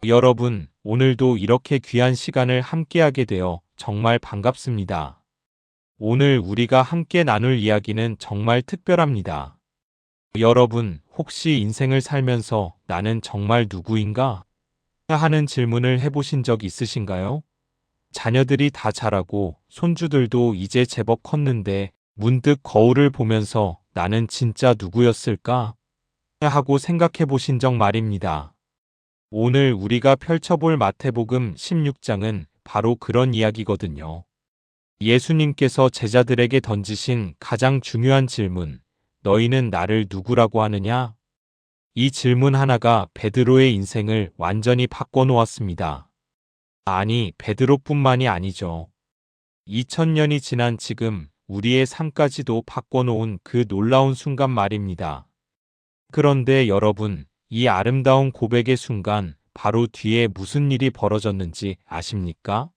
여러분, 오늘도 이렇게 귀한 시간을 함께하게 되어 정말 반갑습니다. 오늘 우리가 함께 나눌 이야기는 정말 특별합니다. 여러분, 혹시 인생을 살면서 나는 정말 누구인가? 하는 질문을 해보신 적 있으신가요? 자녀들이 다 자라고 손주들도 이제 제법 컸는데 문득 거울을 보면서 나는 진짜 누구였을까? 하고 생각해 보신 적 말입니다. 오늘 우리가 펼쳐볼 마태복음 16장은 바로 그런 이야기거든요. 예수님께서 제자들에게 던지신 가장 중요한 질문, 너희는 나를 누구라고 하느냐? 이 질문 하나가 베드로의 인생을 완전히 바꿔놓았습니다. 아니, 베드로뿐만이 아니죠. 2000년이 지난 지금 우리의 삶까지도 바꿔놓은 그 놀라운 순간 말입니다. 그런데 여러분, 이 아름다운 고백의 순간 바로 뒤에 무슨 일이 벌어졌는지 아십니까?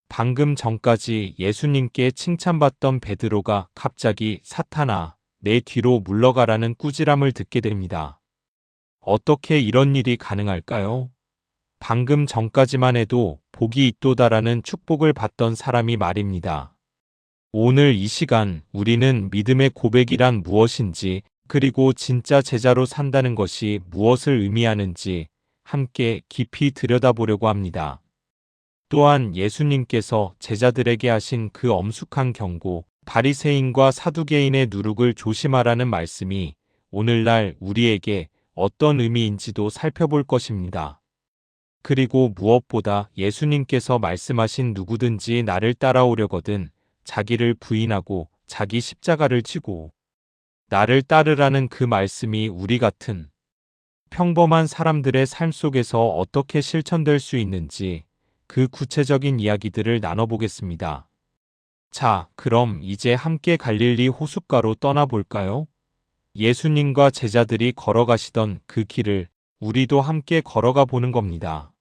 방금 전까지 예수님께 칭찬받던 베드로가 갑자기 사탄아, 내 뒤로 물러가라는 꾸지람을 듣게 됩니다. 어떻게 이런 일이 가능할까요? 방금 전까지만 해도 복이 있도다라는 축복을 받던 사람이 말입니다. 오늘 이 시간 우리는 믿음의 고백이란 무엇인지 그리고 진짜 제자로 산다는 것이 무엇을 의미하는지 함께 깊이 들여다보려고 합니다. 또한 예수님께서 제자들에게 하신 그 엄숙한 경고, 바리새인과 사두개인의 누룩을 조심하라는 말씀이 오늘날 우리에게 어떤 의미인지도 살펴볼 것입니다. 그리고 무엇보다 예수님께서 말씀하신 누구든지 나를 따라오려거든 자기를 부인하고 자기 십자가를 지고 나를 따르라는 그 말씀이 우리 같은 평범한 사람들의 삶 속에서 어떻게 실천될 수 있는지 그 구체적인 이야기들을 나눠보겠습니다. 자, 그럼 이제 함께 갈릴리 호숫가로 떠나볼까요? 예수님과 제자들이 걸어가시던 그 길을 우리도 함께 걸어가 보는 겁니다.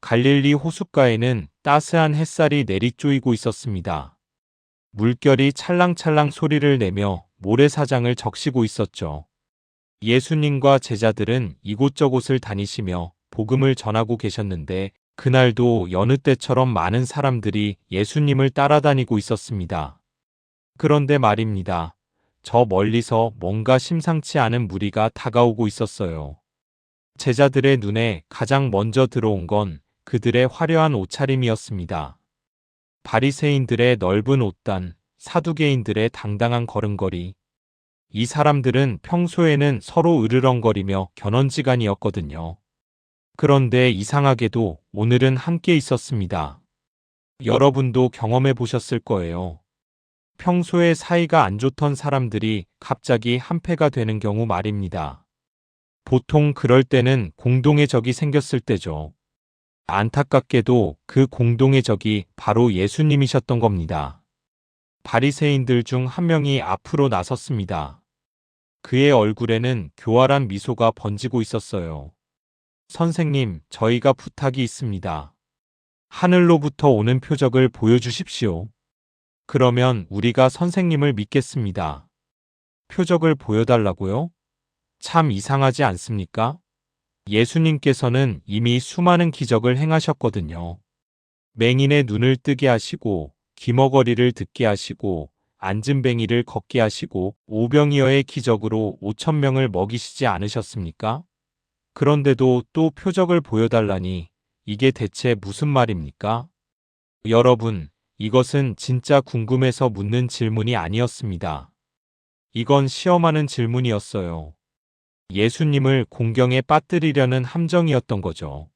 갈릴리 호숫가에는 따스한 햇살이 내리쪼이고 있었습니다. 물결이 찰랑찰랑 소리를 내며 모래사장을 적시고 있었죠. 예수님과 제자들은 이곳저곳을 다니시며 복음을 전하고 계셨는데 그날도 여느 때처럼 많은 사람들이 예수님을 따라다니고 있었습니다. 그런데 말입니다. 저 멀리서 뭔가 심상치 않은 무리가 다가오고 있었어요. 제자들의 눈에 가장 먼저 들어온 건 그들의 화려한 옷차림이었습니다. 바리새인들의 넓은 옷단, 사두개인들의 당당한 걸음걸이. 이 사람들은 평소에는 서로 으르렁거리며 견원지간이었거든요. 그런데 이상하게도 오늘은 함께 있었습니다. 여러분도 경험해 보셨을 거예요. 평소에 사이가 안 좋던 사람들이 갑자기 한패가 되는 경우 말입니다. 보통 그럴 때는 공동의 적이 생겼을 때죠. 안타깝게도 그 공동의 적이 바로 예수님이셨던 겁니다. 바리새인들 중 한 명이 앞으로 나섰습니다. 그의 얼굴에는 교활한 미소가 번지고 있었어요. 선생님, 저희가 부탁이 있습니다. 하늘로부터 오는 표적을 보여주십시오. 그러면 우리가 선생님을 믿겠습니다. 표적을 보여달라고요? 참 이상하지 않습니까? 예수님께서는 이미 수많은 기적을 행하셨거든요. 맹인의 눈을 뜨게 하시고, 귀머거리를 듣게 하시고, 앉은뱅이를 걷게 하시고, 오병이어의 기적으로 5,000명을 먹이시지 않으셨습니까? 그런데도 또 표적을 보여달라니 이게 대체 무슨 말입니까? 여러분, 이것은 진짜 궁금해서 묻는 질문이 아니었습니다. 이건 시험하는 질문이었어요. 예수님을 공경에 빠뜨리려는 함정이었던 거죠.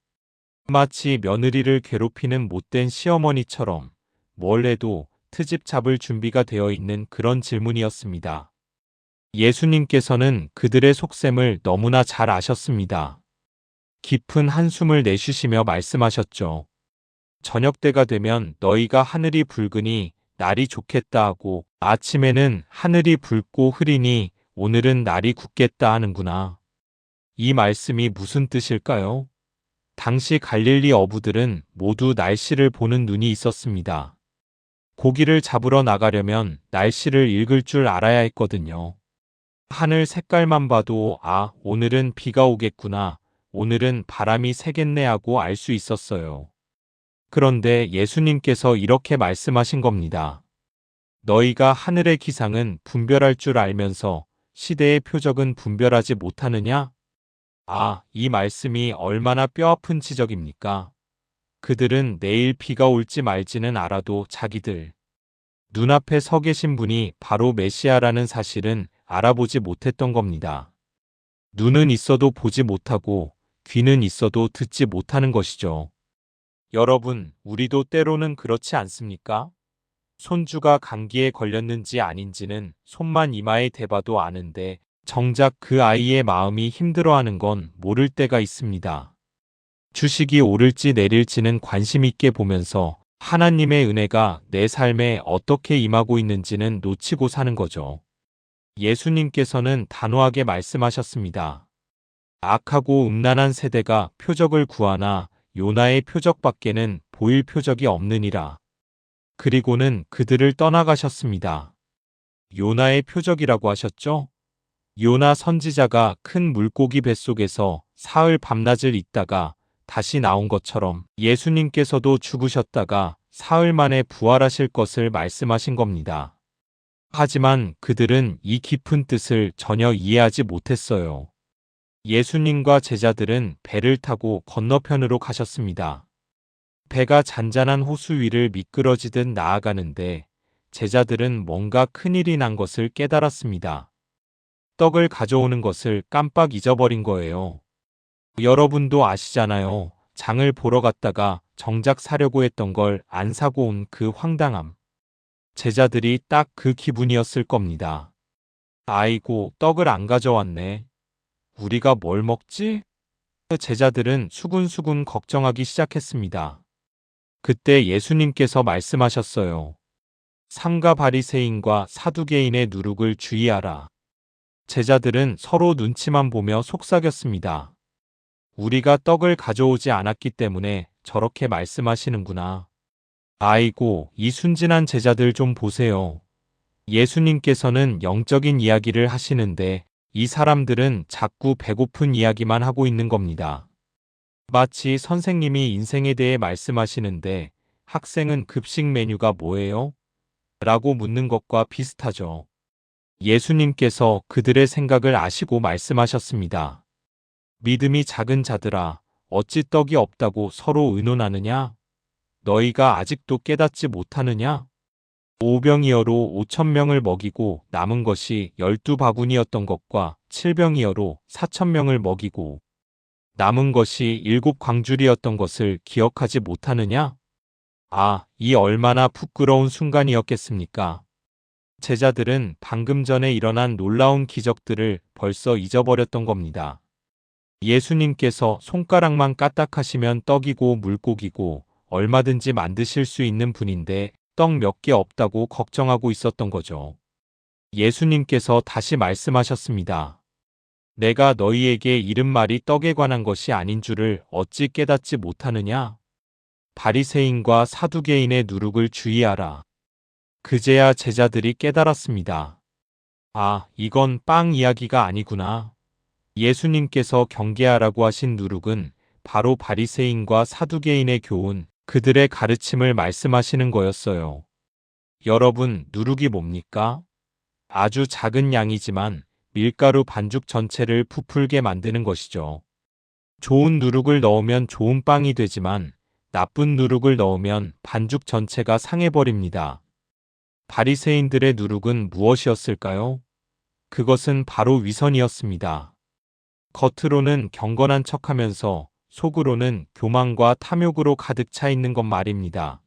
마치 며느리를 괴롭히는 못된 시어머니처럼 뭘 해도 트집 잡을 준비가 되어 있는 그런 질문이었습니다. 예수님께서는 그들의 속셈을 너무나 잘 아셨습니다. 깊은 한숨을 내쉬시며 말씀하셨죠. 저녁 때가 되면 너희가 하늘이 붉으니 날이 좋겠다 하고 아침에는 하늘이 붉고 흐리니 오늘은 날이 굳겠다 하는구나. 이 말씀이 무슨 뜻일까요? 당시 갈릴리 어부들은 모두 날씨를 보는 눈이 있었습니다. 고기를 잡으러 나가려면 날씨를 읽을 줄 알아야 했거든요. 하늘 색깔만 봐도 아, 오늘은 비가 오겠구나. 오늘은 바람이 세겠네 하고 알 수 있었어요. 그런데 예수님께서 이렇게 말씀하신 겁니다. 너희가 하늘의 기상은 분별할 줄 알면서 시대의 표적은 분별하지 못하느냐? 아, 이 말씀이 얼마나 뼈아픈 지적입니까? 그들은 내일 비가 올지 말지는 알아도 자기들 눈앞에 서 계신 분이 바로 메시아라는 사실은 알아보지 못했던 겁니다. 눈은 있어도 보지 못하고 귀는 있어도 듣지 못하는 것이죠. 여러분, 우리도 때로는 그렇지 않습니까? 손주가 감기에 걸렸는지 아닌지는 손만 이마에 대봐도 아는데 정작 그 아이의 마음이 힘들어하는 건 모를 때가 있습니다. 주식이 오를지 내릴지는 관심 있게 보면서 하나님의 은혜가 내 삶에 어떻게 임하고 있는지는 놓치고 사는 거죠. 예수님께서는 단호하게 말씀하셨습니다. 악하고 음란한 세대가 표적을 구하나 요나의 표적밖에는 보일 표적이 없느니라. 그리고는 그들을 떠나가셨습니다. 요나의 표적이라고 하셨죠? 요나 선지자가 큰 물고기 뱃속에서 사흘 밤낮을 있다가 다시 나온 것처럼 예수님께서도 죽으셨다가 사흘 만에 부활하실 것을 말씀하신 겁니다. 하지만 그들은 이 깊은 뜻을 전혀 이해하지 못했어요. 예수님과 제자들은 배를 타고 건너편으로 가셨습니다. 배가 잔잔한 호수 위를 미끄러지듯 나아가는데 제자들은 뭔가 큰일이 난 것을 깨달았습니다. 떡을 가져오는 것을 깜빡 잊어버린 거예요. 여러분도 아시잖아요. 장을 보러 갔다가 정작 사려고 했던 걸 안 사고 온 그 황당함. 제자들이 딱 그 기분이었을 겁니다. 아이고, 떡을 안 가져왔네. 우리가 뭘 먹지? 제자들은 수군수군 걱정하기 시작했습니다. 그때 예수님께서 말씀하셨어요. 삼가 바리새인과 사두개인의 누룩을 주의하라. 제자들은 서로 눈치만 보며 속삭였습니다. 우리가 떡을 가져오지 않았기 때문에 저렇게 말씀하시는구나. 아이고, 이 순진한 제자들 좀 보세요. 예수님께서는 영적인 이야기를 하시는데 이 사람들은 자꾸 배고픈 이야기만 하고 있는 겁니다. 마치 선생님이 인생에 대해 말씀하시는데 학생은 급식 메뉴가 뭐예요? 라고 묻는 것과 비슷하죠. 예수님께서 그들의 생각을 아시고 말씀하셨습니다. 믿음이 작은 자들아, 어찌 떡이 없다고 서로 의논하느냐? 너희가 아직도 깨닫지 못하느냐? 오병이어로 5,000명을 먹이고 남은 것이 12바구니였던 것과 7병이어로 4,000명을 먹이고 남은 것이 7광줄이었던 것을 기억하지 못하느냐? 아, 이 얼마나 부끄러운 순간이었겠습니까? 제자들은 방금 전에 일어난 놀라운 기적들을 벌써 잊어버렸던 겁니다. 예수님께서 손가락만 까딱하시면 떡이고 물고기고 얼마든지 만드실 수 있는 분인데 떡 몇 개 없다고 걱정하고 있었던 거죠. 예수님께서 다시 말씀하셨습니다. 내가 너희에게 이른 말이 떡에 관한 것이 아닌 줄을 어찌 깨닫지 못하느냐? 바리새인과 사두개인의 누룩을 주의하라. 그제야 제자들이 깨달았습니다. 아, 이건 빵 이야기가 아니구나. 예수님께서 경계하라고 하신 누룩은 바로 바리새인과 사두개인의 교훈, 그들의 가르침을 말씀하시는 거였어요. 여러분, 누룩이 뭡니까? 아주 작은 양이지만 밀가루 반죽 전체를 부풀게 만드는 것이죠. 좋은 누룩을 넣으면 좋은 빵이 되지만 나쁜 누룩을 넣으면 반죽 전체가 상해버립니다. 바리새인들의 누룩은 무엇이었을까요? 그것은 바로 위선이었습니다. 겉으로는 경건한 척하면서 속으로는 교만과 탐욕으로 가득 차 있는 것 말입니다.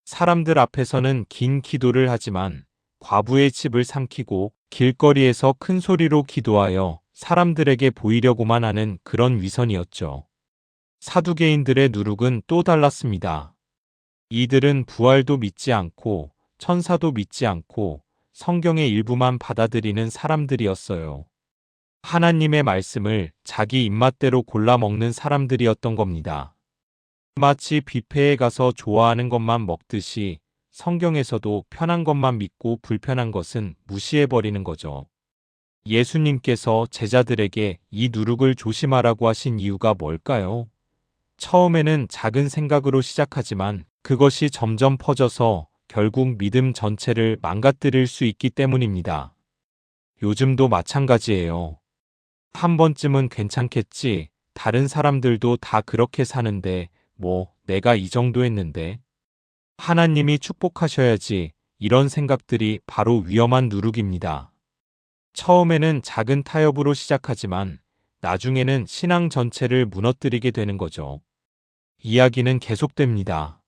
사람들 앞에서는 긴 기도를 하지만 과부의 집을 삼키고 길거리에서 큰 소리로 기도하여 사람들에게 보이려고만 하는 그런 위선이었죠. 사두개인들의 누룩은 또 달랐습니다. 이들은 부활도 믿지 않고 천사도 믿지 않고 성경의 일부만 받아들이는 사람들이었어요. 하나님의 말씀을 자기 입맛대로 골라 먹는 사람들이었던 겁니다. 마치 뷔페에 가서 좋아하는 것만 먹듯이 성경에서도 편한 것만 믿고 불편한 것은 무시해버리는 거죠. 예수님께서 제자들에게 이 누룩을 조심하라고 하신 이유가 뭘까요? 처음에는 작은 생각으로 시작하지만 그것이 점점 퍼져서 결국 믿음 전체를 망가뜨릴 수 있기 때문입니다. 요즘도 마찬가지예요. 한 번쯤은 괜찮겠지. 다른 사람들도 다 그렇게 사는데, 내가 이 정도 했는데. 하나님이 축복하셔야지. 이런 생각들이 바로 위험한 누룩입니다. 처음에는 작은 타협으로 시작하지만 나중에는 신앙 전체를 무너뜨리게 되는 거죠. 이야기는 계속됩니다.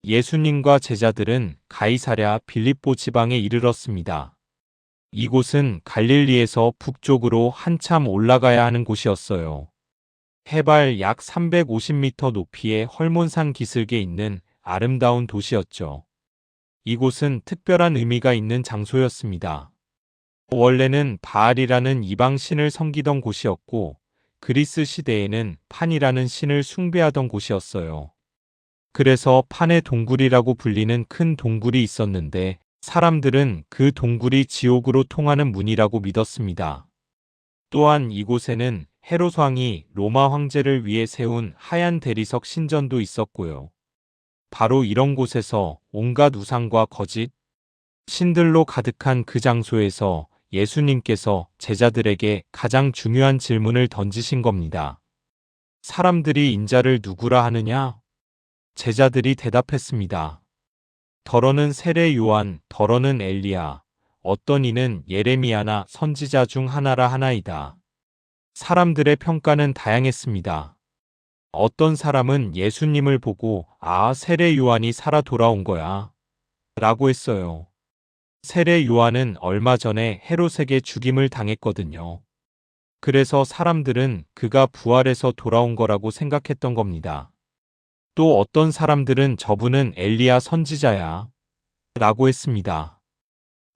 예수님과 제자들은 가이사랴 빌립보 지방에 이르렀습니다. 이곳은 갈릴리에서 북쪽으로 한참 올라가야 하는 곳이었어요. 해발 약 350m 높이의 헐몬산 기슭에 있는 아름다운 도시였죠. 이곳은 특별한 의미가 있는 장소였습니다. 원래는 바알이라는 이방 신을 섬기던 곳이었고 그리스 시대에는 판이라는 신을 숭배하던 곳이었어요. 그래서 판의 동굴이라고 불리는 큰 동굴이 있었는데 사람들은 그 동굴이 지옥으로 통하는 문이라고 믿었습니다. 또한 이곳에는 헤롯 왕이 로마 황제를 위해 세운 하얀 대리석 신전도 있었고요. 바로 이런 곳에서 온갖 우상과 거짓, 신들로 가득한 그 장소에서 예수님께서 제자들에게 가장 중요한 질문을 던지신 겁니다. 사람들이 인자를 누구라 하느냐? 제자들이 대답했습니다. 더러는 세례 요한, 더러는 엘리야, 어떤 이는 예레미야나 선지자 중 하나라 하나이다. 사람들의 평가는 다양했습니다. 어떤 사람은 예수님을 보고 세례 요한이 살아 돌아온 거야 라고 했어요. 세례 요한은 얼마 전에 헤롯에게 죽임을 당했거든요. 그래서 사람들은 그가 부활해서 돌아온 거라고 생각했던 겁니다. 또 어떤 사람들은 저분은 엘리야 선지자야 라고 했습니다.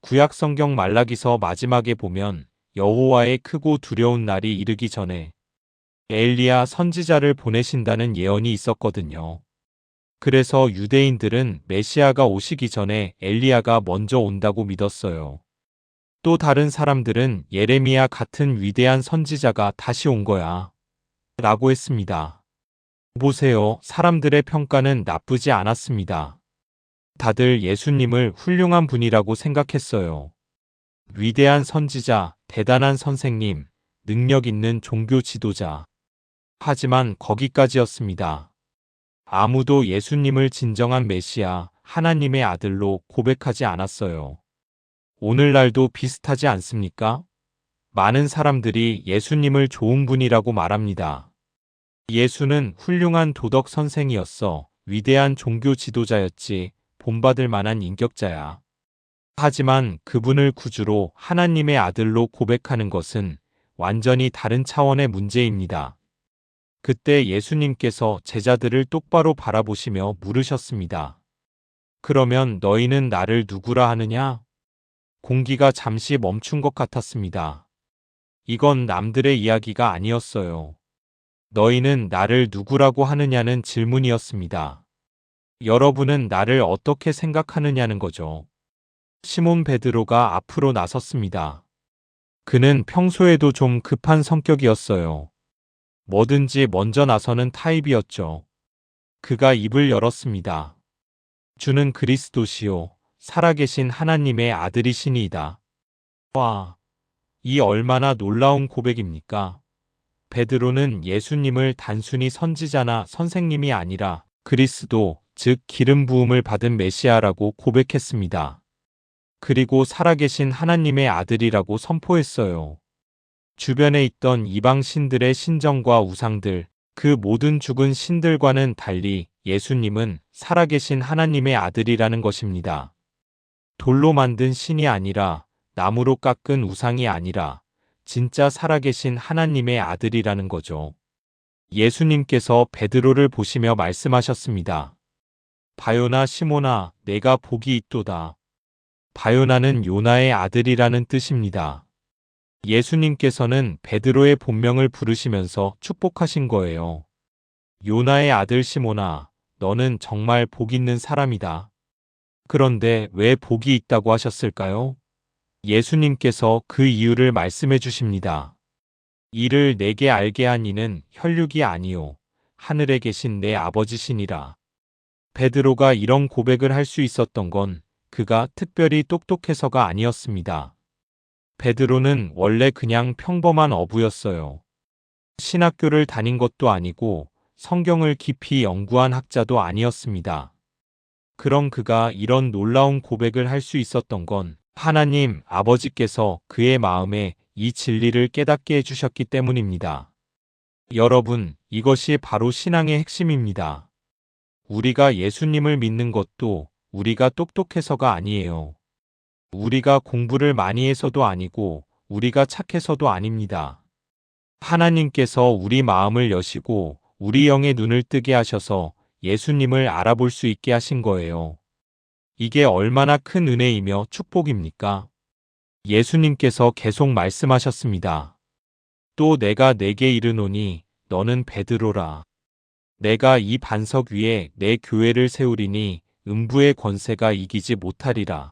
구약 성경 말라기서 마지막에 보면 여호와의 크고 두려운 날이 이르기 전에 엘리야 선지자를 보내신다는 예언이 있었거든요. 그래서 유대인들은 메시아가 오시기 전에 엘리야가 먼저 온다고 믿었어요. 또 다른 사람들은 예레미야 같은 위대한 선지자가 다시 온 거야 라고 했습니다. 보세요. 사람들의 평가는 나쁘지 않았습니다. 다들 예수님을 훌륭한 분이라고 생각했어요. 위대한 선지자, 대단한 선생님, 능력 있는 종교 지도자. 하지만 거기까지였습니다. 아무도 예수님을 진정한 메시아, 하나님의 아들로 고백하지 않았어요. 오늘날도 비슷하지 않습니까? 많은 사람들이 예수님을 좋은 분이라고 말합니다. 예수는 훌륭한 도덕 선생이었어. 위대한 종교 지도자였지. 본받을 만한 인격자야. 하지만 그분을 구주로 하나님의 아들로 고백하는 것은 완전히 다른 차원의 문제입니다. 그때 예수님께서 제자들을 똑바로 바라보시며 물으셨습니다. 그러면 너희는 나를 누구라 하느냐? 공기가 잠시 멈춘 것 같았습니다. 이건 남들의 이야기가 아니었어요. 너희는 나를 누구라고 하느냐는 질문이었습니다. 여러분은 나를 어떻게 생각하느냐는 거죠. 시몬 베드로가 앞으로 나섰습니다. 그는 평소에도 좀 급한 성격이었어요. 뭐든지 먼저 나서는 타입이었죠. 그가 입을 열었습니다. 주는 그리스도시요 살아계신 하나님의 아들이시니이다. 와, 이 얼마나 놀라운 고백입니까? 베드로는 예수님을 단순히 선지자나 선생님이 아니라 그리스도, 즉 기름 부음을 받은 메시아라고 고백했습니다. 그리고 살아계신 하나님의 아들이라고 선포했어요. 주변에 있던 이방 신들의 신정과 우상들, 그 모든 죽은 신들과는 달리 예수님은 살아계신 하나님의 아들이라는 것입니다. 돌로 만든 신이 아니라 나무로 깎은 우상이 아니라 진짜 살아계신 하나님의 아들이라는 거죠. 예수님께서 베드로를 보시며 말씀하셨습니다. 바요나 시모나, 내가 복이 있도다. 바요나는 요나의 아들이라는 뜻입니다. 예수님께서는 베드로의 본명을 부르시면서 축복하신 거예요. 요나의 아들 시모나, 너는 정말 복 있는 사람이다. 그런데 왜 복이 있다고 하셨을까요? 예수님께서 그 이유를 말씀해 주십니다. 이를 내게 알게 한 이는 혈육이 아니요 하늘에 계신 내 아버지시니라. 베드로가 이런 고백을 할 수 있었던 건 그가 특별히 똑똑해서가 아니었습니다. 베드로는 원래 그냥 평범한 어부였어요. 신학교를 다닌 것도 아니고 성경을 깊이 연구한 학자도 아니었습니다. 그런 그가 이런 놀라운 고백을 할 수 있었던 건 하나님 아버지께서 그의 마음에 이 진리를 깨닫게 해주셨기 때문입니다. 여러분, 이것이 바로 신앙의 핵심입니다. 우리가 예수님을 믿는 것도 우리가 똑똑해서가 아니에요. 우리가 공부를 많이 해서도 아니고 우리가 착해서도 아닙니다. 하나님께서 우리 마음을 여시고 우리 영의 눈을 뜨게 하셔서 예수님을 알아볼 수 있게 하신 거예요. 이게 얼마나 큰 은혜이며 축복입니까? 예수님께서 계속 말씀하셨습니다. 또 내가 네게 이르노니 너는 베드로라. 내가 이 반석 위에 내 교회를 세우리니 음부의 권세가 이기지 못하리라.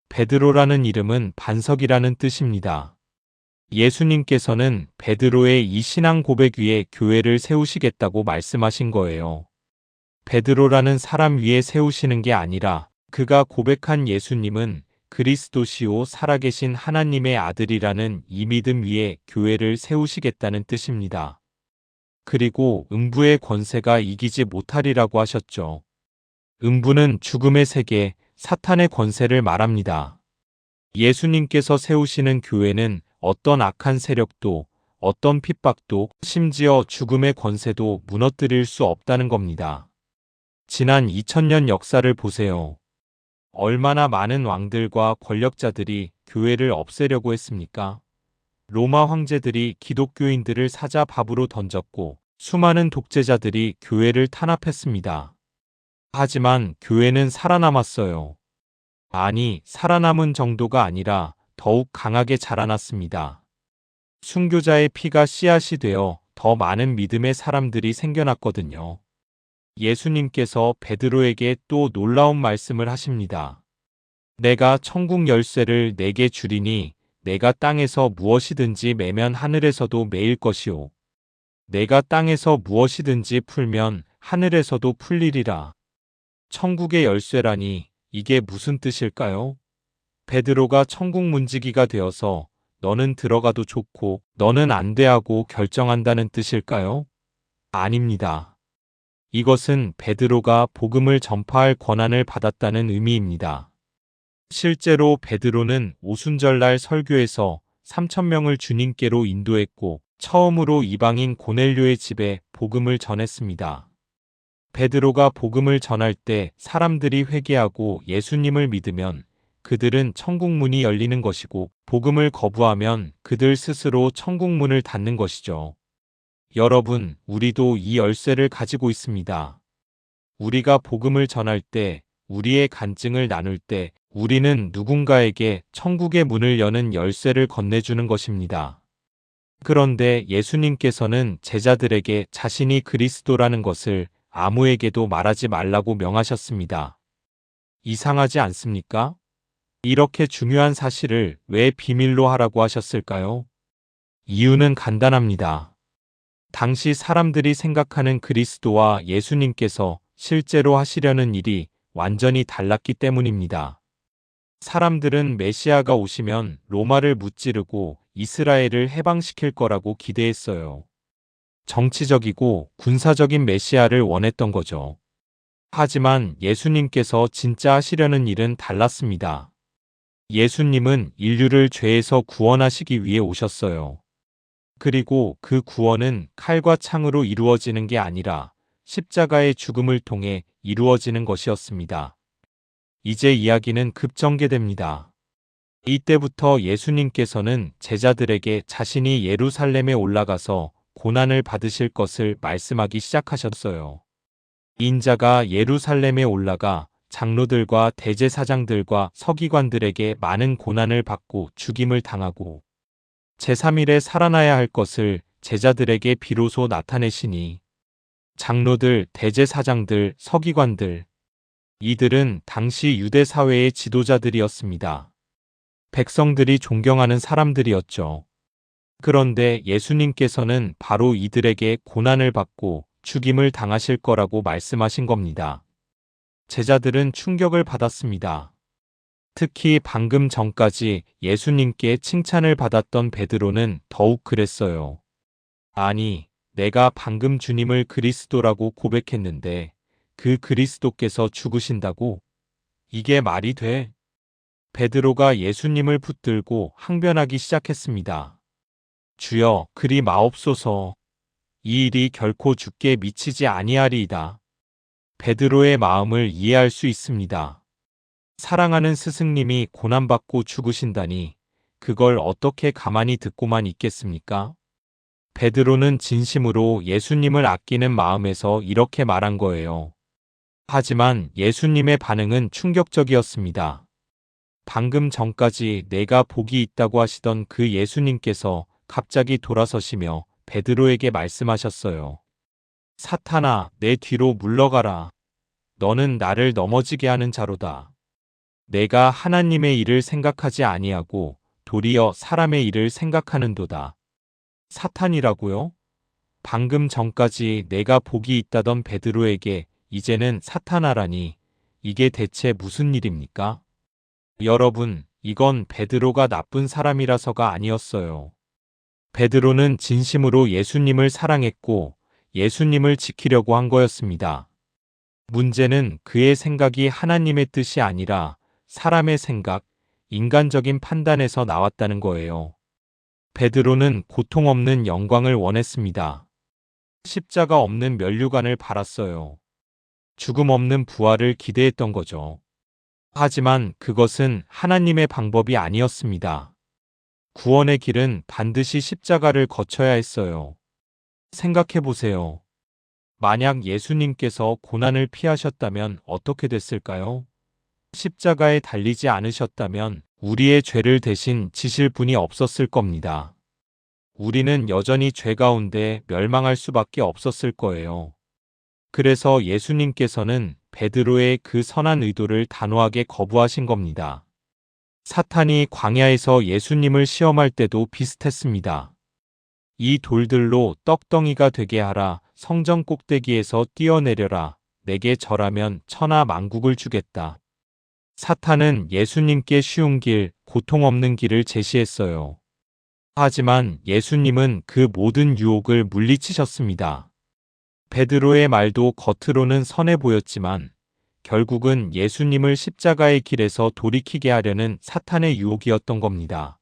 베드로라는 이름은 반석이라는 뜻입니다. 예수님께서는 베드로의 이 신앙 고백 위에 교회를 세우시겠다고 말씀하신 거예요. 베드로라는 사람 위에 세우시는 게 아니라 그가 고백한 예수님은 그리스도시요 살아계신 하나님의 아들이라는 이 믿음 위에 교회를 세우시겠다는 뜻입니다. 그리고 음부의 권세가 이기지 못하리라고 하셨죠. 음부는 죽음의 세계, 사탄의 권세를 말합니다. 예수님께서 세우시는 교회는 어떤 악한 세력도, 어떤 핍박도, 심지어 죽음의 권세도 무너뜨릴 수 없다는 겁니다. 지난 2000년 역사를 보세요. 얼마나 많은 왕들과 권력자들이 교회를 없애려고 했습니까? 로마 황제들이 기독교인들을 사자 밥으로 던졌고 수많은 독재자들이 교회를 탄압했습니다. 하지만 교회는 살아남았어요. 아니, 살아남은 정도가 아니라 더욱 강하게 자라났습니다. 순교자의 피가 씨앗이 되어 더 많은 믿음의 사람들이 생겨났거든요. 예수님께서 베드로에게 또 놀라운 말씀을 하십니다. 내가 천국 열쇠를 내게 주리니 내가 땅에서 무엇이든지 매면 하늘에서도 매일 것이요. 내가 땅에서 무엇이든지 풀면 하늘에서도 풀리리라. 천국의 열쇠라니 이게 무슨 뜻일까요? 베드로가 천국 문지기가 되어서 너는 들어가도 좋고 너는 안 돼 하고 결정한다는 뜻일까요? 아닙니다. 이것은 베드로가 복음을 전파할 권한을 받았다는 의미입니다. 실제로 베드로는 오순절날 설교에서 3,000명을 주님께로 인도했고 처음으로 이방인 고넬료의 집에 복음을 전했습니다. 베드로가 복음을 전할 때 사람들이 회개하고 예수님을 믿으면 그들은 천국 문이 열리는 것이고 복음을 거부하면 그들 스스로 천국 문을 닫는 것이죠. 여러분, 우리도 이 열쇠를 가지고 있습니다. 우리가 복음을 전할 때, 우리의 간증을 나눌 때, 우리는 누군가에게 천국의 문을 여는 열쇠를 건네주는 것입니다. 그런데 예수님께서는 제자들에게 자신이 그리스도라는 것을 아무에게도 말하지 말라고 명하셨습니다. 이상하지 않습니까? 이렇게 중요한 사실을 왜 비밀로 하라고 하셨을까요? 이유는 간단합니다. 당시 사람들이 생각하는 그리스도와 예수님께서 실제로 하시려는 일이 완전히 달랐기 때문입니다. 사람들은 메시아가 오시면 로마를 무찌르고 이스라엘을 해방시킬 거라고 기대했어요. 정치적이고 군사적인 메시아를 원했던 거죠. 하지만 예수님께서 진짜 하시려는 일은 달랐습니다. 예수님은 인류를 죄에서 구원하시기 위해 오셨어요. 그리고 그 구원은 칼과 창으로 이루어지는 게 아니라 십자가의 죽음을 통해 이루어지는 것이었습니다. 이제 이야기는 급전개됩니다. 이때부터 예수님께서는 제자들에게 자신이 예루살렘에 올라가서 고난을 받으실 것을 말씀하기 시작하셨어요. 인자가 예루살렘에 올라가 장로들과 대제사장들과 서기관들에게 많은 고난을 받고 죽임을 당하고 제3일에 살아나야 할 것을 제자들에게 비로소 나타내시니 장로들, 대제사장들, 서기관들, 이들은 당시 유대 사회의 지도자들이었습니다. 백성들이 존경하는 사람들이었죠. 그런데 예수님께서는 바로 이들에게 고난을 받고 죽임을 당하실 거라고 말씀하신 겁니다. 제자들은 충격을 받았습니다. 특히 방금 전까지 예수님께 칭찬을 받았던 베드로는 더욱 그랬어요. 아니, 내가 방금 주님을 그리스도라고 고백했는데 그 그리스도께서 죽으신다고? 이게 말이 돼? 베드로가 예수님을 붙들고 항변하기 시작했습니다. 주여, 그리 마옵소서. 이 일이 결코 주께 미치지 아니하리이다. 베드로의 마음을 이해할 수 있습니다. 사랑하는 스승님이 고난받고 죽으신다니 그걸 어떻게 가만히 듣고만 있겠습니까? 베드로는 진심으로 예수님을 아끼는 마음에서 이렇게 말한 거예요. 하지만 예수님의 반응은 충격적이었습니다. 방금 전까지 내가 복이 있다고 하시던 그 예수님께서 갑자기 돌아서시며 베드로에게 말씀하셨어요. 사탄아, 내 뒤로 물러가라. 너는 나를 넘어지게 하는 자로다. 내가 하나님의 일을 생각하지 아니하고 도리어 사람의 일을 생각하는도다. 사탄이라고요? 방금 전까지 내가 복이 있다던 베드로에게 이제는 사탄아라니 이게 대체 무슨 일입니까? 여러분, 이건 베드로가 나쁜 사람이라서가 아니었어요. 베드로는 진심으로 예수님을 사랑했고 예수님을 지키려고 한 거였습니다. 문제는 그의 생각이 하나님의 뜻이 아니라 사람의 생각, 인간적인 판단에서 나왔다는 거예요. 베드로는 고통 없는 영광을 원했습니다. 십자가 없는 면류관을 바랐어요. 죽음 없는 부활을 기대했던 거죠. 하지만 그것은 하나님의 방법이 아니었습니다. 구원의 길은 반드시 십자가를 거쳐야 했어요. 생각해 보세요. 만약 예수님께서 고난을 피하셨다면 어떻게 됐을까요? 십자가에 달리지 않으셨다면 우리의 죄를 대신 지실 분이 없었을 겁니다. 우리는 여전히 죄 가운데 멸망할 수밖에 없었을 거예요. 그래서 예수님께서는 베드로의 그 선한 의도를 단호하게 거부하신 겁니다. 사탄이 광야에서 예수님을 시험할 때도 비슷했습니다. 이 돌들로 떡덩이가 되게 하라, 성전 꼭대기에서 뛰어내려라, 내게 절하면 천하 만국을 주겠다. 사탄은 예수님께 쉬운 길, 고통 없는 길을 제시했어요. 하지만 예수님은 그 모든 유혹을 물리치셨습니다. 베드로의 말도 겉으로는 선해 보였지만 결국은 예수님을 십자가의 길에서 돌이키게 하려는 사탄의 유혹이었던 겁니다.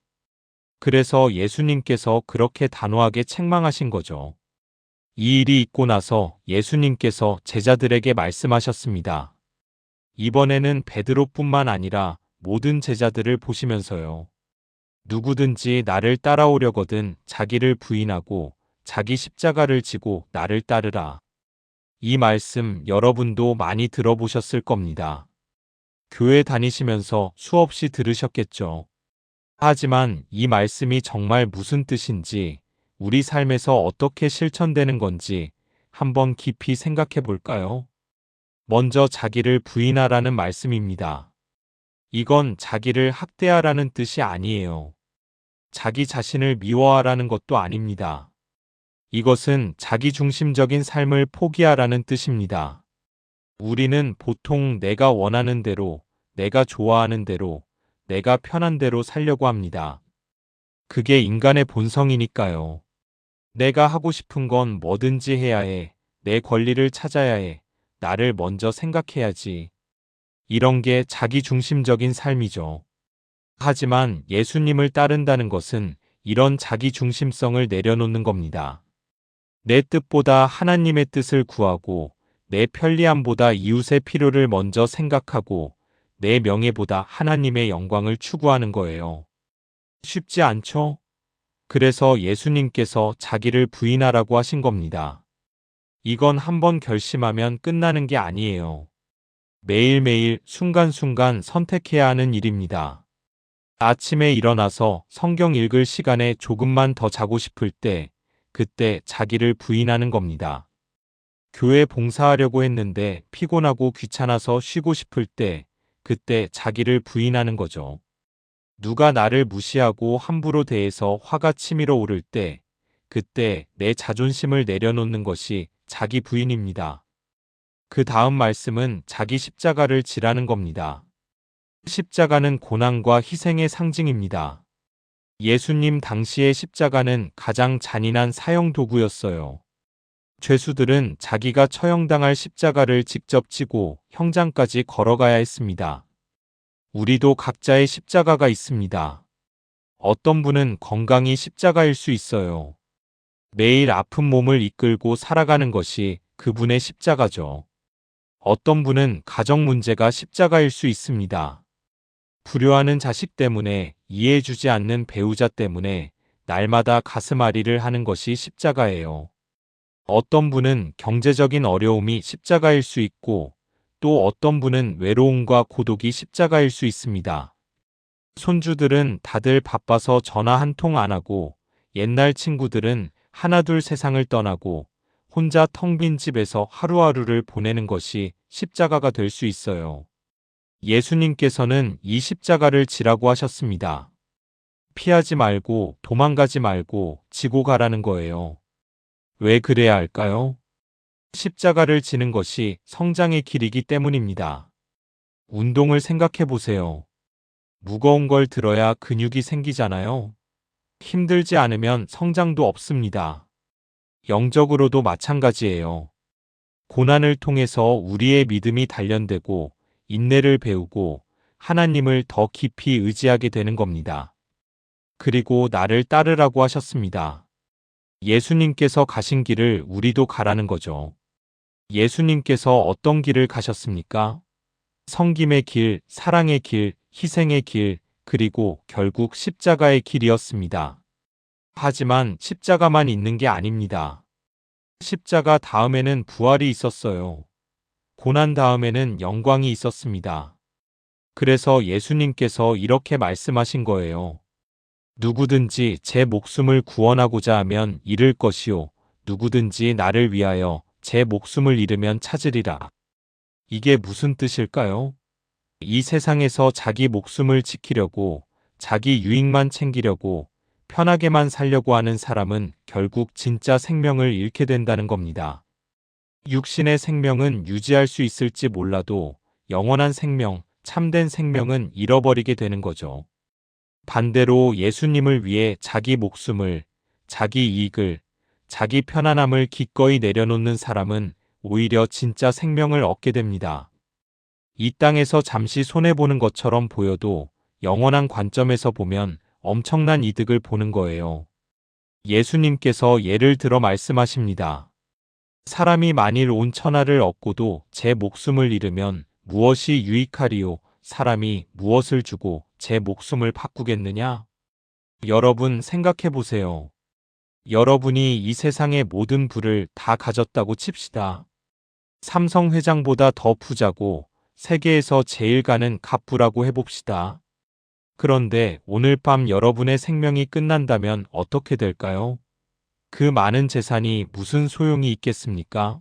그래서 예수님께서 그렇게 단호하게 책망하신 거죠. 이 일이 있고 나서 예수님께서 제자들에게 말씀하셨습니다. 이번에는 베드로뿐만 아니라 모든 제자들을 보시면서요. 누구든지 나를 따라오려거든 자기를 부인하고 자기 십자가를 지고 나를 따르라. 이 말씀 여러분도 많이 들어보셨을 겁니다. 교회 다니시면서 수없이 들으셨겠죠. 하지만 이 말씀이 정말 무슨 뜻인지, 우리 삶에서 어떻게 실천되는 건지 한번 깊이 생각해 볼까요? 먼저 자기를 부인하라는 말씀입니다. 이건 자기를 학대하라는 뜻이 아니에요. 자기 자신을 미워하라는 것도 아닙니다. 이것은 자기중심적인 삶을 포기하라는 뜻입니다. 우리는 보통 내가 원하는 대로, 내가 좋아하는 대로, 내가 편한 대로 살려고 합니다. 그게 인간의 본성이니까요. 내가 하고 싶은 건 뭐든지 해야 해. 내 권리를 찾아야 해. 나를 먼저 생각해야지. 이런 게 자기중심적인 삶이죠. 하지만 예수님을 따른다는 것은 이런 자기중심성을 내려놓는 겁니다. 내 뜻보다 하나님의 뜻을 구하고 내 편리함보다 이웃의 필요를 먼저 생각하고 내 명예보다 하나님의 영광을 추구하는 거예요. 쉽지 않죠? 그래서 예수님께서 자기를 부인하라고 하신 겁니다. 이건 한번 결심하면 끝나는 게 아니에요. 매일매일 순간순간 선택해야 하는 일입니다. 아침에 일어나서 성경 읽을 시간에 조금만 더 자고 싶을 때, 그때 자기를 부인하는 겁니다. 교회 봉사하려고 했는데 피곤하고 귀찮아서 쉬고 싶을 때, 그때 자기를 부인하는 거죠. 누가 나를 무시하고 함부로 대해서 화가 치밀어 오를 때, 그때 내 자존심을 내려놓는 것이 자기 부인입니다. 그 다음 말씀은 자기 십자가를 지라는 겁니다. 십자가는 고난과 희생의 상징입니다. 예수님 당시의 십자가는 가장 잔인한 사형 도구였어요. 죄수들은 자기가 처형당할 십자가를 직접 지고 형장까지 걸어가야 했습니다. 우리도 각자의 십자가가 있습니다. 어떤 분은 건강이 십자가일 수 있어요. 매일 아픈 몸을 이끌고 살아가는 것이 그분의 십자가죠. 어떤 분은 가정 문제가 십자가일 수 있습니다. 불효하는 자식 때문에, 이해해주지 않는 배우자 때문에 날마다 가슴앓이를 하는 것이 십자가예요. 어떤 분은 경제적인 어려움이 십자가일 수 있고, 또 어떤 분은 외로움과 고독이 십자가일 수 있습니다. 손주들은 다들 바빠서 전화 한 통 안 하고, 옛날 친구들은 하나둘 세상을 떠나고, 혼자 텅 빈 집에서 하루하루를 보내는 것이 십자가가 될 수 있어요. 예수님께서는 이 십자가를 지라고 하셨습니다. 피하지 말고 도망가지 말고 지고 가라는 거예요. 왜 그래야 할까요? 십자가를 지는 것이 성장의 길이기 때문입니다. 운동을 생각해 보세요. 무거운 걸 들어야 근육이 생기잖아요. 힘들지 않으면 성장도 없습니다. 영적으로도 마찬가지예요. 고난을 통해서 우리의 믿음이 단련되고 인내를 배우고 하나님을 더 깊이 의지하게 되는 겁니다. 그리고 나를 따르라고 하셨습니다. 예수님께서 가신 길을 우리도 가라는 거죠. 예수님께서 어떤 길을 가셨습니까? 섬김의 길, 사랑의 길, 희생의 길, 그리고 결국 십자가의 길이었습니다. 하지만 십자가만 있는 게 아닙니다. 십자가 다음에는 부활이 있었어요. 고난 다음에는 영광이 있었습니다. 그래서 예수님께서 이렇게 말씀하신 거예요. 누구든지 제 목숨을 구원하고자 하면 잃을 것이요. 누구든지 나를 위하여 제 목숨을 잃으면 찾으리라. 이게 무슨 뜻일까요? 이 세상에서 자기 목숨을 지키려고, 자기 유익만 챙기려고, 편하게만 살려고 하는 사람은 결국 진짜 생명을 잃게 된다는 겁니다. 육신의 생명은 유지할 수 있을지 몰라도 영원한 생명, 참된 생명은 잃어버리게 되는 거죠. 반대로 예수님을 위해 자기 목숨을, 자기 이익을, 자기 편안함을 기꺼이 내려놓는 사람은 오히려 진짜 생명을 얻게 됩니다. 이 땅에서 잠시 손해보는 것처럼 보여도 영원한 관점에서 보면 엄청난 이득을 보는 거예요. 예수님께서 예를 들어 말씀하십니다. 사람이 만일 온 천하를 얻고도 제 목숨을 잃으면 무엇이 유익하리요? 사람이 무엇을 주고 제 목숨을 바꾸겠느냐? 여러분 생각해 보세요. 여러분이 이 세상의 모든 부를 다 가졌다고 칩시다. 삼성 회장보다 더 부자고 세계에서 제일 가는 갑부라고 해봅시다. 그런데 오늘 밤 여러분의 생명이 끝난다면 어떻게 될까요? 그 많은 재산이 무슨 소용이 있겠습니까?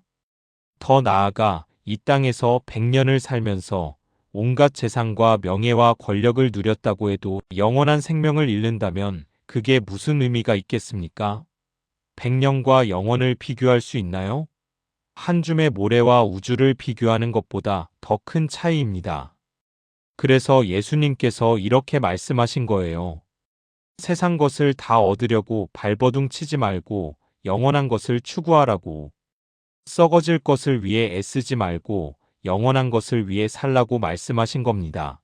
더 나아가 이 땅에서 100년을 살면서 온갖 재산과 명예와 권력을 누렸다고 해도 영원한 생명을 잃는다면 그게 무슨 의미가 있겠습니까? 100년과 영원을 비교할 수 있나요? 한 줌의 모래와 우주를 비교하는 것보다 더 큰 차이입니다. 그래서 예수님께서 이렇게 말씀하신 거예요. 세상 것을 다 얻으려고 발버둥 치지 말고 영원한 것을 추구하라고. 썩어질 것을 위해 애쓰지 말고 영원한 것을 위해 살라고 말씀하신 겁니다.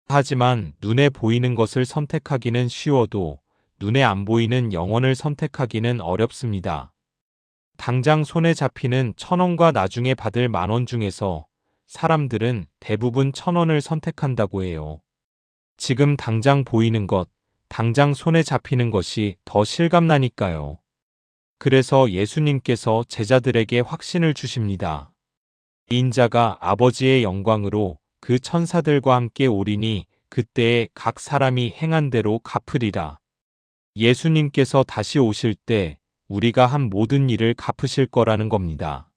하지만 눈에 보이는 것을 선택하기는 쉬워도 눈에 안 보이는 영혼을 선택하기는 어렵습니다. 당장 손에 잡히는 1,000원과 나중에 받을 10,000원 중에서 사람들은 대부분 1,000원을 선택한다고 해요. 지금 당장 보이는 것, 당장 손에 잡히는 것이 더 실감나니까요. 그래서 예수님께서 제자들에게 확신을 주십니다. 인자가 아버지의 영광으로 그 천사들과 함께 오리니 그때에 각 사람이 행한 대로 갚으리라. 예수님께서 다시 오실 때 우리가 한 모든 일을 갚으실 거라는 겁니다.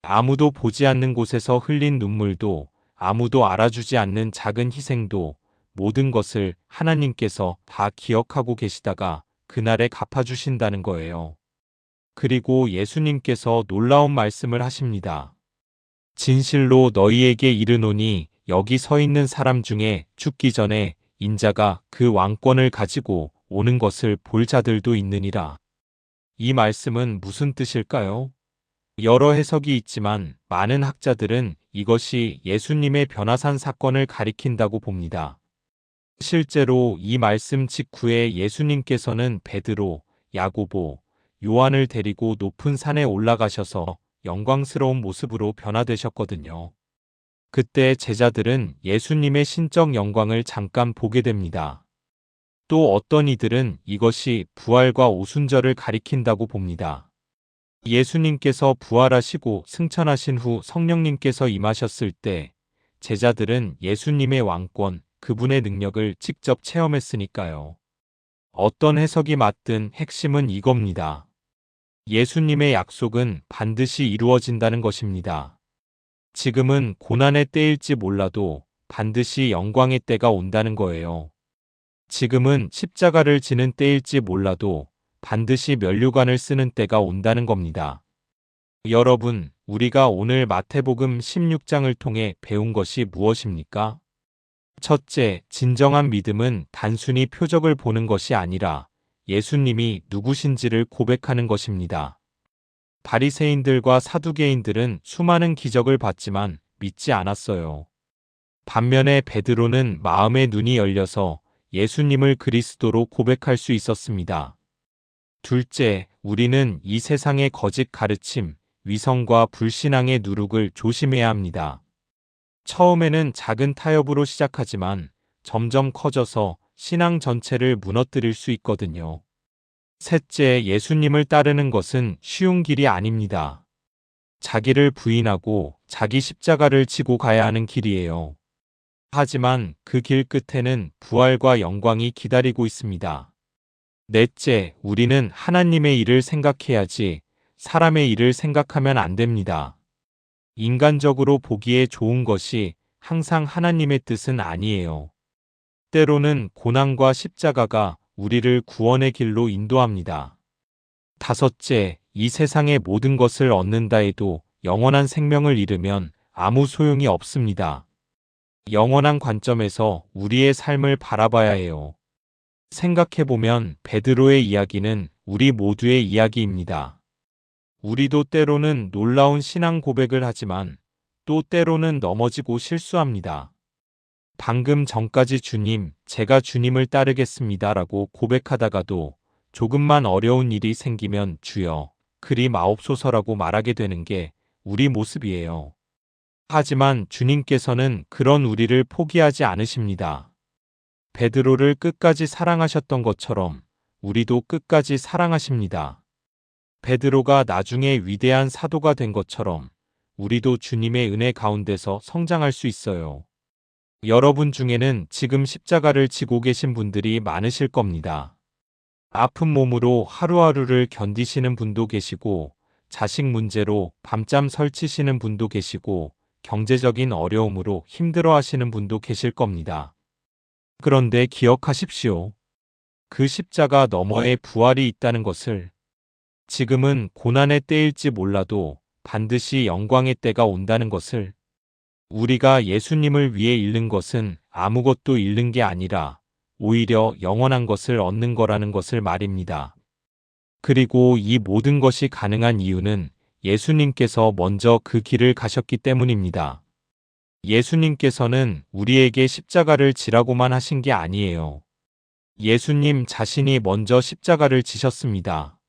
아무도 보지 않는 곳에서 흘린 눈물도, 아무도 알아주지 않는 작은 희생도, 모든 것을 하나님께서 다 기억하고 계시다가 그날에 갚아주신다는 거예요. 그리고 예수님께서 놀라운 말씀을 하십니다. 진실로 너희에게 이르노니 여기 서 있는 사람 중에 죽기 전에 인자가 그 왕권을 가지고 오는 것을 볼 자들도 있느니라. 이 말씀은 무슨 뜻일까요? 여러 해석이 있지만 많은 학자들은 이것이 예수님의 변화산 사건을 가리킨다고 봅니다. 실제로 이 말씀 직후에 예수님께서는 베드로, 야고보, 요한을 데리고 높은 산에 올라가셔서 영광스러운 모습으로 변화되셨거든요. 그때 제자들은 예수님의 신적 영광을 잠깐 보게 됩니다. 또 어떤 이들은 이것이 부활과 오순절을 가리킨다고 봅니다. 예수님께서 부활하시고 승천하신 후 성령님께서 임하셨을 때 제자들은 예수님의 왕권, 그분의 능력을 직접 체험했으니까요. 어떤 해석이 맞든 핵심은 이겁니다. 예수님의 약속은 반드시 이루어진다는 것입니다. 지금은 고난의 때일지 몰라도 반드시 영광의 때가 온다는 거예요. 지금은 십자가를 지는 때일지 몰라도 반드시 면류관을 쓰는 때가 온다는 겁니다. 여러분, 우리가 오늘 마태복음 16장을 통해 배운 것이 무엇입니까? 첫째, 진정한 믿음은 단순히 표적을 보는 것이 아니라 예수님이 누구신지를 고백하는 것입니다. 바리새인들과 사두개인들은 수많은 기적을 봤지만 믿지 않았어요. 반면에 베드로는 마음의 눈이 열려서 예수님을 그리스도로 고백할 수 있었습니다. 둘째, 우리는 이 세상의 거짓 가르침, 위선과 불신앙의 누룩을 조심해야 합니다. 처음에는 작은 타협으로 시작하지만 점점 커져서 신앙 전체를 무너뜨릴 수 있거든요. 셋째, 예수님을 따르는 것은 쉬운 길이 아닙니다. 자기를 부인하고 자기 십자가를 지고 가야 하는 길이에요. 하지만 그 길 끝에는 부활과 영광이 기다리고 있습니다. 넷째, 우리는 하나님의 일을 생각해야지 사람의 일을 생각하면 안 됩니다. 인간적으로 보기에 좋은 것이 항상 하나님의 뜻은 아니에요. 때로는 고난과 십자가가 우리를 구원의 길로 인도합니다. 다섯째, 이 세상의 모든 것을 얻는다 해도 영원한 생명을 잃으면 아무 소용이 없습니다. 영원한 관점에서 우리의 삶을 바라봐야 해요. 생각해보면 베드로의 이야기는 우리 모두의 이야기입니다. 우리도 때로는 놀라운 신앙 고백을 하지만 또 때로는 넘어지고 실수합니다. 방금 전까지 주님, 제가 주님을 따르겠습니다 라고 고백하다가도 조금만 어려운 일이 생기면 주여, 그리 마옵소서라고 말하게 되는 게 우리 모습이에요. 하지만 주님께서는 그런 우리를 포기하지 않으십니다. 베드로를 끝까지 사랑하셨던 것처럼 우리도 끝까지 사랑하십니다. 베드로가 나중에 위대한 사도가 된 것처럼 우리도 주님의 은혜 가운데서 성장할 수 있어요. 여러분 중에는 지금 십자가를 지고 계신 분들이 많으실 겁니다. 아픈 몸으로 하루하루를 견디시는 분도 계시고, 자식 문제로 밤잠 설치시는 분도 계시고, 경제적인 어려움으로 힘들어 하시는 분도 계실 겁니다. 그런데 기억하십시오. 그 십자가 너머에 부활이 있다는 것을. 지금은 고난의 때일지 몰라도 반드시 영광의 때가 온다는 것을. 우리가 예수님을 위해 잃는 것은 아무것도 잃는 게 아니라 오히려 영원한 것을 얻는 거라는 것을 말입니다. 그리고 이 모든 것이 가능한 이유는 예수님께서 먼저 그 길을 가셨기 때문입니다. 예수님께서는 우리에게 십자가를 지라고만 하신 게 아니에요. 예수님 자신이 먼저 십자가를 지셨습니다.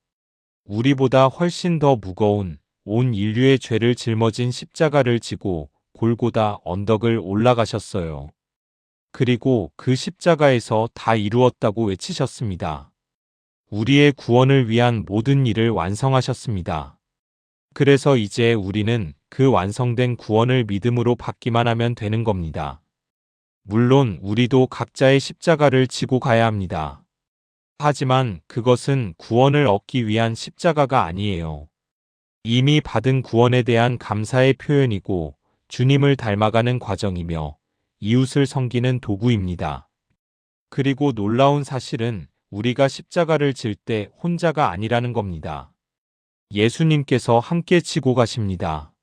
우리보다 훨씬 더 무거운 온 인류의 죄를 짊어진 십자가를 지고 골고다 언덕을 올라가셨어요. 그리고 그 십자가에서 다 이루었다고 외치셨습니다. 우리의 구원을 위한 모든 일을 완성하셨습니다. 그래서 이제 우리는 그 완성된 구원을 믿음으로 받기만 하면 되는 겁니다. 물론 우리도 각자의 십자가를 지고 가야 합니다. 하지만 그것은 구원을 얻기 위한 십자가가 아니에요. 이미 받은 구원에 대한 감사의 표현이고 주님을 닮아가는 과정이며 이웃을 섬기는 도구입니다. 그리고 놀라운 사실은 우리가 십자가를 질 때 혼자가 아니라는 겁니다. 예수님께서 함께 지고 가십니다.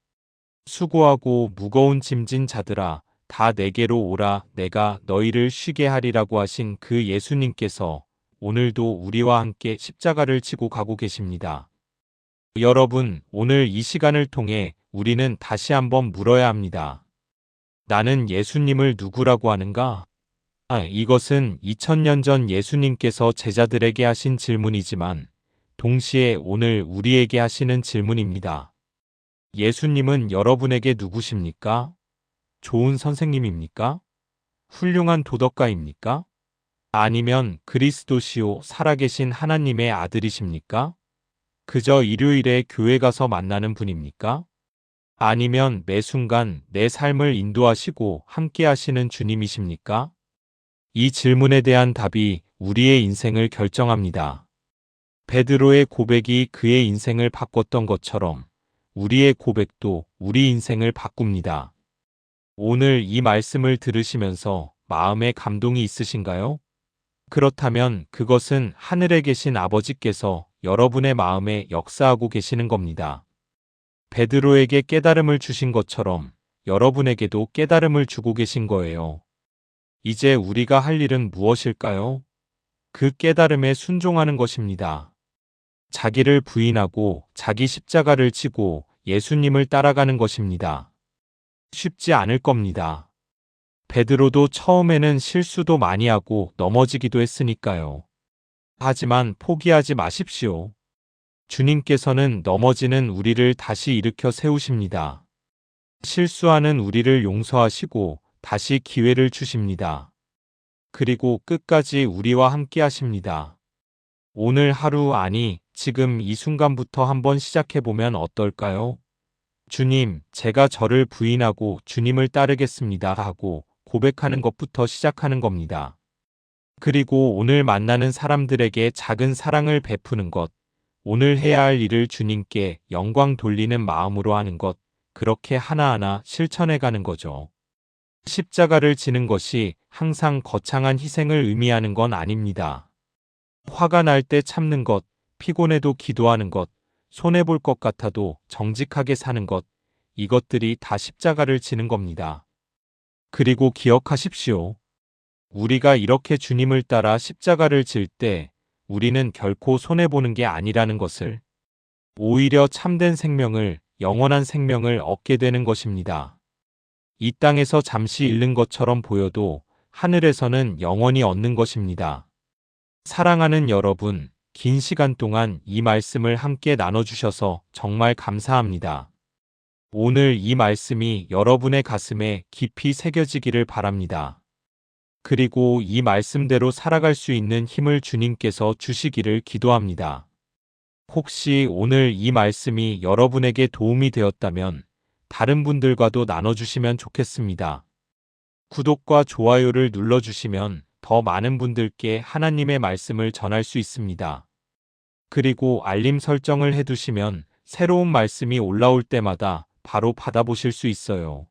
수고하고 무거운 짐진 자들아, 다 내게로 오라, 내가 너희를 쉬게 하리라고 하신 그 예수님께서 오늘도 우리와 함께 십자가를 지고 가고 계십니다. 여러분, 오늘 이 시간을 통해 우리는 다시 한번 물어야 합니다. 나는 예수님을 누구라고 하는가? 이것은 2000년 전 예수님께서 제자들에게 하신 질문이지만 동시에 오늘 우리에게 하시는 질문입니다. 예수님은 여러분에게 누구십니까? 좋은 선생님입니까? 훌륭한 도덕가입니까? 아니면 그리스도시요 살아계신 하나님의 아들이십니까? 그저 일요일에 교회 가서 만나는 분입니까? 아니면 매 순간 내 삶을 인도하시고 함께 하시는 주님이십니까? 이 질문에 대한 답이 우리의 인생을 결정합니다. 베드로의 고백이 그의 인생을 바꿨던 것처럼 우리의 고백도 우리 인생을 바꿉니다. 오늘 이 말씀을 들으시면서 마음에 감동이 있으신가요? 그렇다면 그것은 하늘에 계신 아버지께서 여러분의 마음에 역사하고 계시는 겁니다. 베드로에게 깨달음을 주신 것처럼 여러분에게도 깨달음을 주고 계신 거예요. 이제 우리가 할 일은 무엇일까요? 그 깨달음에 순종하는 것입니다. 자기를 부인하고 자기 십자가를 지고 예수님을 따라가는 것입니다. 쉽지 않을 겁니다. 베드로도 처음에는 실수도 많이 하고 넘어지기도 했으니까요. 하지만 포기하지 마십시오. 주님께서는 넘어지는 우리를 다시 일으켜 세우십니다. 실수하는 우리를 용서하시고 다시 기회를 주십니다. 그리고 끝까지 우리와 함께 하십니다. 오늘 하루, 아니 지금 이 순간부터 한번 시작해보면 어떨까요? 주님, 제가 저를 부인하고 주님을 따르겠습니다 하고 고백하는 것부터 시작하는 겁니다. 그리고 오늘 만나는 사람들에게 작은 사랑을 베푸는 것, 오늘 해야 할 일을 주님께 영광 돌리는 마음으로 하는 것, 그렇게 하나하나 실천해 가는 거죠. 십자가를 지는 것이 항상 거창한 희생을 의미하는 건 아닙니다. 화가 날 때 참는 것, 피곤해도 기도하는 것, 손해볼 것 같아도 정직하게 사는 것, 이것들이 다 십자가를 지는 겁니다. 그리고 기억하십시오. 우리가 이렇게 주님을 따라 십자가를 질 때 우리는 결코 손해보는 게 아니라는 것을, 오히려 참된 생명을, 영원한 생명을 얻게 되는 것입니다. 이 땅에서 잠시 잃는 것처럼 보여도 하늘에서는 영원히 얻는 것입니다. 사랑하는 여러분, 긴 시간 동안 이 말씀을 함께 나눠주셔서 정말 감사합니다. 오늘 이 말씀이 여러분의 가슴에 깊이 새겨지기를 바랍니다. 그리고 이 말씀대로 살아갈 수 있는 힘을 주님께서 주시기를 기도합니다. 혹시 오늘 이 말씀이 여러분에게 도움이 되었다면 다른 분들과도 나눠주시면 좋겠습니다. 구독과 좋아요를 눌러주시면 더 많은 분들께 하나님의 말씀을 전할 수 있습니다. 그리고 알림 설정을 해두시면 새로운 말씀이 올라올 때마다 바로 받아보실 수 있어요.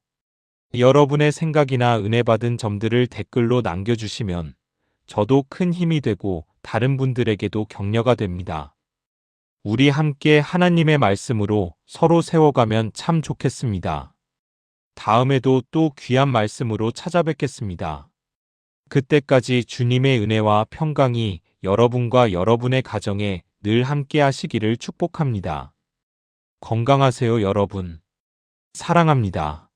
여러분의 생각이나 은혜 받은 점들을 댓글로 남겨주시면 저도 큰 힘이 되고 다른 분들에게도 격려가 됩니다. 우리 함께 하나님의 말씀으로 서로 세워가면 참 좋겠습니다. 다음에도 또 귀한 말씀으로 찾아뵙겠습니다. 그때까지 주님의 은혜와 평강이 여러분과 여러분의 가정에 늘 함께 하시기를 축복합니다. 건강하세요, 여러분. 사랑합니다.